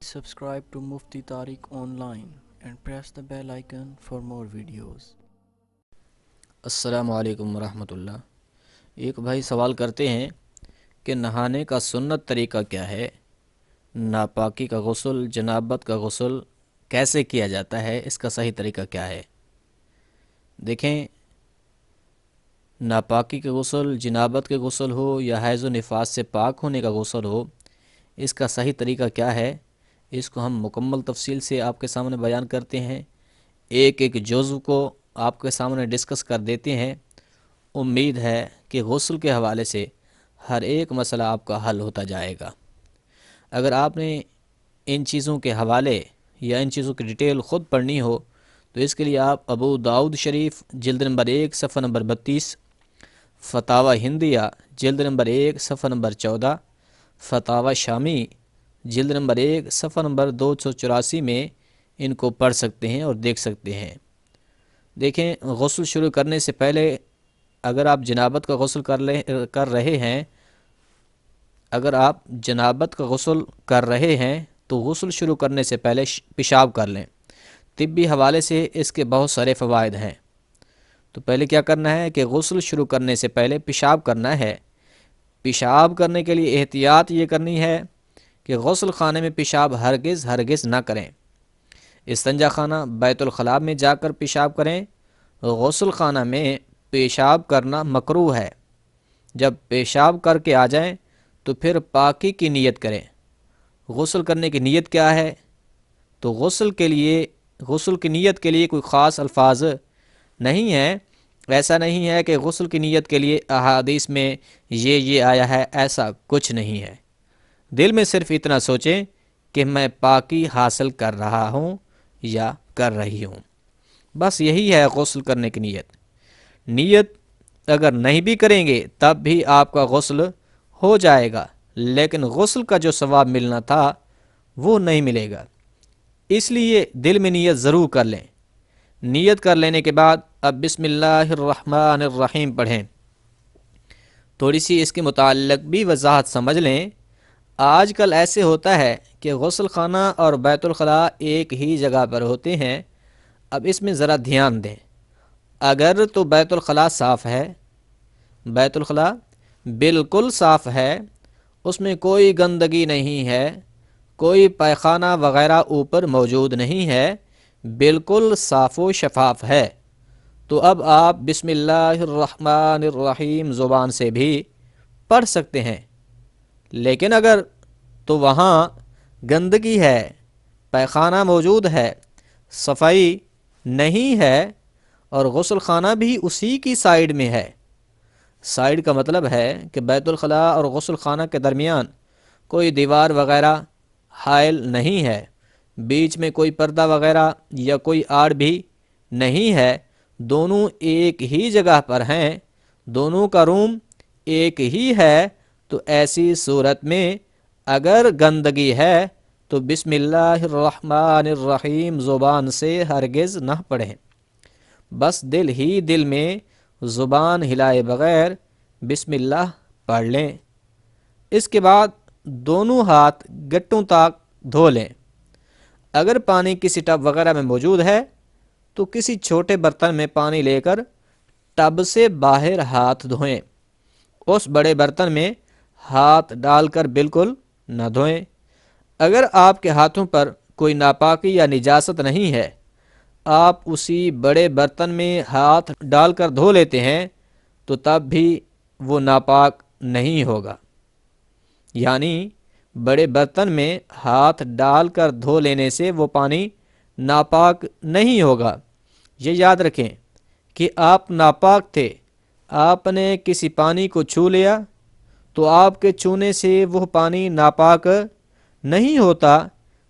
subscribe to Mufti Tariq Online and press the bell icon for more videos. السلام علیکم ورحمۃ اللہ۔ ایک بھائی سوال کرتے ہیں کہ نہانے کا سنت طریقہ کیا ہے؟ ناپاکی کا غسل، جنابت کا غسل کیسے کیا جاتا ہے؟ اس کا صحیح طریقہ کیا ہے؟ دیکھیں، ناپاکی کا غسل، جنابت کے غسل ہو یا حیض و نفاس سے پاک ہونے کا غسل ہو، اس کا صحیح طریقہ کیا ہے؟ اس کو ہم مکمل تفصیل سے آپ کے سامنے بیان کرتے ہیں، ایک ایک جزو کو آپ کے سامنے ڈسکس کر دیتے ہیں۔ امید ہے کہ غسل کے حوالے سے ہر ایک مسئلہ آپ کا حل ہوتا جائے گا۔ اگر آپ نے ان چیزوں کے حوالے یا ان چیزوں کی ڈیٹیل خود پڑھنی ہو تو اس کے لیے آپ ابو داؤد شریف جلد نمبر 1 صفحہ نمبر 32، فتاوی ہندیہ جلد نمبر 1 صفحہ نمبر 14، فتاوی شامی جلد نمبر 1 صفحہ نمبر 284 میں ان کو پڑھ سکتے ہیں اور دیکھ سکتے ہیں۔ دیکھیں، غسل شروع کرنے سے پہلے اگر آپ جنابت کا غسل کر رہے ہیں اگر آپ جنابت کا غسل کر رہے ہیں تو غسل شروع کرنے سے پہلے پیشاب کر لیں۔ طبی حوالے سے اس کے بہت سارے فوائد ہیں۔ تو پہلے کیا کرنا ہے کہ غسل شروع کرنے سے پہلے پیشاب کرنا ہے۔ پیشاب کرنے کے لیے احتیاط یہ کرنی ہے کہ غسل خانے میں پیشاب ہرگز نہ کریں۔ استنجا خانہ بیت الخلاء میں جا کر پیشاب کریں۔ غسل خانہ میں پیشاب کرنا مکروہ ہے۔ جب پیشاب کر کے آ جائیں تو پھر پاکی کی نیت کریں۔ غسل کرنے کی نیت کیا ہے؟ تو غسل کی نیت کے لیے کوئی خاص الفاظ نہیں ہے۔ ایسا نہیں ہے کہ غسل کی نیت کے لیے احادیث میں یہ آیا ہے، ایسا کچھ نہیں ہے۔ دل میں صرف اتنا سوچیں کہ میں پاکی حاصل کر رہا ہوں یا کر رہی ہوں، بس یہی ہے غسل کرنے کی نیت اگر نہیں بھی کریں گے تب بھی آپ کا غسل ہو جائے گا، لیکن غسل کا جو ثواب ملنا تھا وہ نہیں ملے گا۔ اس لیے دل میں نیت ضرور کر لیں۔ نیت کر لینے کے بعد اب بسم اللہ الرحمن الرحیم پڑھیں۔ تھوڑی سی اس کے متعلق بھی وضاحت سمجھ لیں۔ آج کل ایسے ہوتا ہے کہ غسل خانہ اور بیت الخلاء ایک ہی جگہ پر ہوتے ہیں۔ اب اس میں ذرا دھیان دیں۔ اگر تو بیت الخلاء صاف ہے، بیت الخلاء بالکل صاف ہے، اس میں کوئی گندگی نہیں ہے، کوئی پیخانہ وغیرہ اوپر موجود نہیں ہے، بالکل صاف و شفاف ہے، تو اب آپ بسم اللہ الرحمن الرحیم زبان سے بھی پڑھ سکتے ہیں۔ لیکن اگر تو وہاں گندگی ہے، پیخانہ موجود ہے، صفائی نہیں ہے اور غسل خانہ بھی اسی کی سائیڈ میں ہے، سائیڈ کا مطلب ہے کہ بیت الخلاء اور غسل خانہ کے درمیان کوئی دیوار وغیرہ حائل نہیں ہے، بیچ میں کوئی پردہ وغیرہ یا کوئی آڑ بھی نہیں ہے، دونوں ایک ہی جگہ پر ہیں، دونوں کا روم ایک ہی ہے، تو ایسی صورت میں اگر گندگی ہے تو بسم اللہ الرحمن الرحیم زبان سے ہرگز نہ پڑھیں، بس دل میں زبان ہلائے بغیر بسم اللہ پڑھ لیں۔ اس کے بعد دونوں ہاتھ گٹوں تک دھو لیں۔ اگر پانی کسی ٹب وغیرہ میں موجود ہے تو کسی چھوٹے برتن میں پانی لے کر ٹب سے باہر ہاتھ دھوئیں، اس بڑے برتن میں ہاتھ ڈال کر بالکل نہ دھوئیں۔ اگر آپ کے ہاتھوں پر کوئی ناپاکی یا نجاست نہیں ہے، آپ اسی بڑے برتن میں ہاتھ ڈال کر دھو لیتے ہیں تو تب بھی وہ ناپاک نہیں ہوگا، یعنی بڑے برتن میں ہاتھ ڈال کر دھو لینے سے وہ پانی ناپاک نہیں ہوگا۔ یہ یاد رکھیں کہ آپ ناپاک تھے، آپ نے کسی پانی کو چھو لیا تو آپ کے چھونے سے وہ پانی ناپاک نہیں ہوتا۔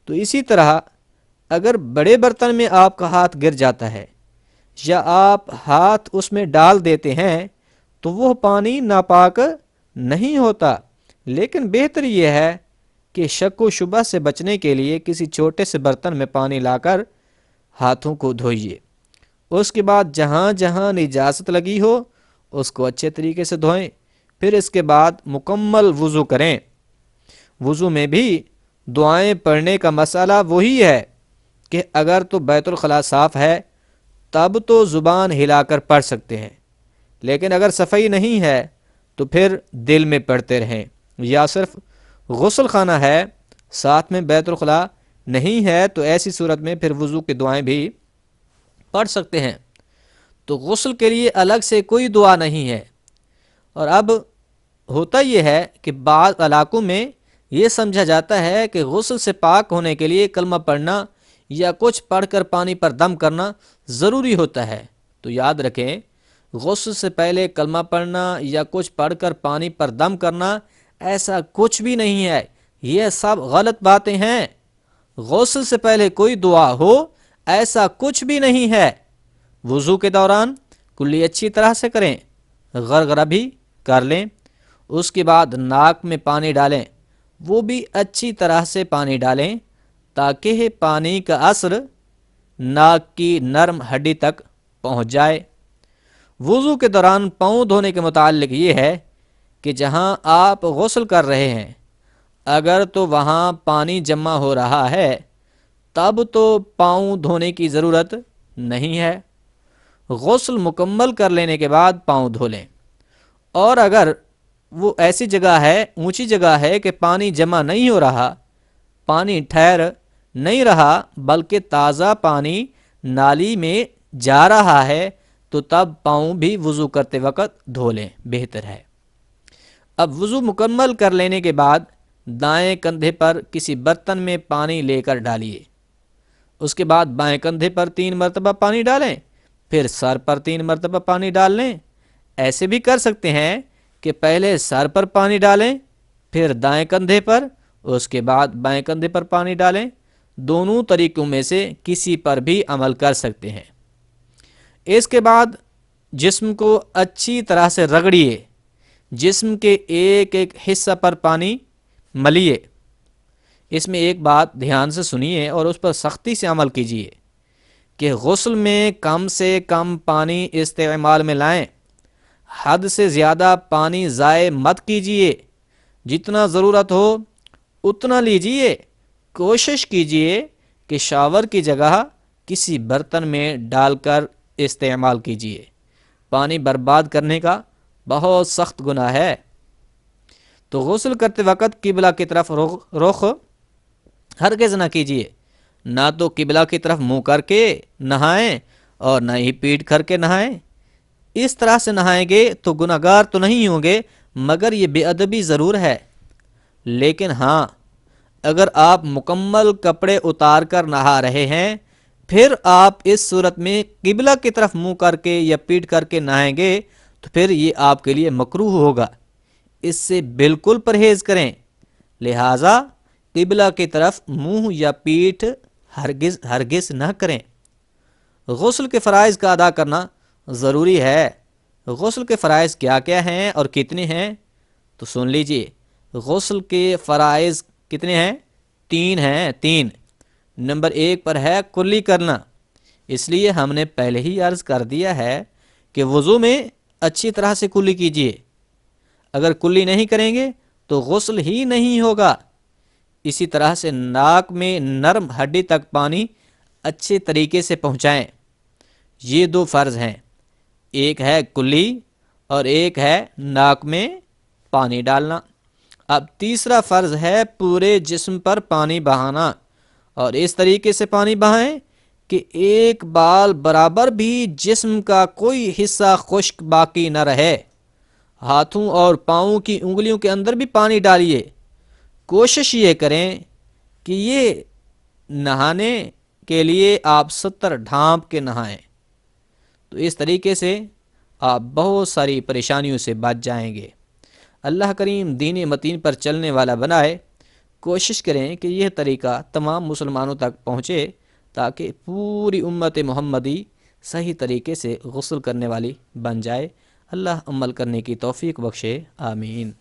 تو اسی طرح اگر بڑے برتن میں آپ کا ہاتھ گر جاتا ہے یا آپ ہاتھ اس میں ڈال دیتے ہیں تو وہ پانی ناپاک نہیں ہوتا، لیکن بہتر یہ ہے کہ شک و شبہ سے بچنے کے لیے کسی چھوٹے سے برتن میں پانی لا کر ہاتھوں کو دھوئیے۔ اس کے بعد جہاں جہاں نجاست لگی ہو اس کو اچھے طریقے سے دھوئیں، پھر اس کے بعد مکمل وضو کریں۔ وضو میں بھی دعائیں پڑھنے کا مسئلہ وہی ہے کہ اگر تو بیت الخلاء صاف ہے تب تو زبان ہلا کر پڑھ سکتے ہیں، لیکن اگر صفائی نہیں ہے تو پھر دل میں پڑھتے رہیں، یا صرف غسل خانہ ہے ساتھ میں بیت الخلاء نہیں ہے تو ایسی صورت میں پھر وضو کی دعائیں بھی پڑھ سکتے ہیں۔ تو غسل کے لیے الگ سے کوئی دعا نہیں ہے۔ اور اب ہوتا یہ ہے کہ بعض علاقوں میں یہ سمجھا جاتا ہے کہ غسل سے پاک ہونے کے لیے کلمہ پڑھنا یا کچھ پڑھ کر پانی پر دم کرنا ضروری ہوتا ہے۔ تو یاد رکھیں، غسل سے پہلے کلمہ پڑھنا یا کچھ پڑھ کر پانی پر دم کرنا ایسا کچھ بھی نہیں ہے، یہ سب غلط باتیں ہیں۔ غسل سے پہلے کوئی دعا ہو ایسا کچھ بھی نہیں ہے۔ وضو کے دوران کلی اچھی طرح سے کریں، غرغرہ بھی کر لیں، اس کے بعد ناک میں پانی ڈالیں، وہ بھی اچھی طرح سے پانی ڈالیں تاکہ پانی کا اثر ناک کی نرم ہڈی تک پہنچ جائے۔ وضو کے دوران پاؤں دھونے کے متعلق یہ ہے کہ جہاں آپ غسل کر رہے ہیں اگر تو وہاں پانی جمع ہو رہا ہے تب تو پاؤں دھونے کی ضرورت نہیں ہے، غسل مکمل کر لینے کے بعد پاؤں دھو لیں۔ اور اگر وہ ایسی جگہ ہے، اونچی جگہ ہے کہ پانی جمع نہیں ہو رہا، پانی ٹھہر نہیں رہا بلکہ تازہ پانی نالی میں جا رہا ہے تو تب پاؤں بھی وضو کرتے وقت دھو لیں، بہتر ہے۔ اب وضو مکمل کر لینے کے بعد دائیں کندھے پر کسی برتن میں پانی لے کر ڈالیے، اس کے بعد بائیں کندھے پر 3 مرتبہ پانی ڈالیں، پھر سر پر 3 مرتبہ پانی ڈال لیں۔ ایسے بھی کر سکتے ہیں کہ پہلے سر پر پانی ڈالیں پھر دائیں کندھے پر، اس کے بعد بائیں کندھے پر پانی ڈالیں، دونوں طریقوں میں سے کسی پر بھی عمل کر سکتے ہیں۔ اس کے بعد جسم کو اچھی طرح سے رگڑیے، جسم کے ایک ایک حصہ پر پانی ملیے۔ اس میں ایک بات دھیان سے سنیے اور اس پر سختی سے عمل کیجیے کہ غسل میں کم سے کم پانی استعمال میں لائیں، حد سے زیادہ پانی ضائع مت کیجیے، جتنا ضرورت ہو اتنا لیجیے۔ کوشش کیجیے کہ شاور کی جگہ کسی برتن میں ڈال کر استعمال کیجیے۔ پانی برباد کرنے کا بہت سخت گناہ ہے۔ تو غسل کرتے وقت قبلہ کی طرف رخ ہرگز نہ کیجیے، نہ تو قبلہ کی طرف منہ کر کے نہائیں اور نہ ہی پیٹھ کر کے نہائیں۔ اس طرح سے نہائیں گے تو گناہ گار تو نہیں ہوں گے مگر یہ بے ادبی ضرور ہے۔ لیکن ہاں، اگر آپ مکمل کپڑے اتار کر نہا رہے ہیں پھر آپ اس صورت میں قبلہ کی طرف منہ کر کے یا پیٹھ کر کے نہائیں گے تو پھر یہ آپ کے لیے مکروہ ہوگا، اس سے بالکل پرہیز کریں۔ لہٰذا قبلہ کی طرف منہ یا پیٹھ ہرگز نہ کریں۔ غسل کے فرائض کا ادا کرنا ضروری ہے۔ غسل کے فرائض کیا کیا ہیں اور کتنے ہیں تو سن لیجئے۔ غسل کے فرائض کتنے ہیں؟ 3 ہیں، 3۔ نمبر 1 پر ہے کلی کرنا، اس لیے ہم نے پہلے ہی عرض کر دیا ہے کہ وضو میں اچھی طرح سے کلی کیجیے۔ اگر کلی نہیں کریں گے تو غسل ہی نہیں ہوگا۔ اسی طرح سے ناک میں نرم ہڈی تک پانی اچھے طریقے سے پہنچائیں۔ یہ 2 فرض ہیں، ایک ہے کلی اور ایک ہے ناک میں پانی ڈالنا۔ اب تیسرا فرض ہے پورے جسم پر پانی بہانا، اور اس طریقے سے پانی بہائیں کہ ایک بال برابر بھی جسم کا کوئی حصہ خشک باقی نہ رہے۔ ہاتھوں اور پاؤں کی انگلیوں کے اندر بھی پانی ڈالیے۔ کوشش یہ کریں کہ یہ نہانے کے لیے آپ 70 ڈھانپ کے نہائیں، تو اس طریقے سے آپ بہت ساری پریشانیوں سے بچ جائیں گے۔ اللہ کریم دین متین پر چلنے والا بنائے۔ کوشش کریں کہ یہ طریقہ تمام مسلمانوں تک پہنچے تاکہ پوری امت محمدی صحیح طریقے سے غسل کرنے والی بن جائے۔ اللہ عمل کرنے کی توفیق بخشے، آمین۔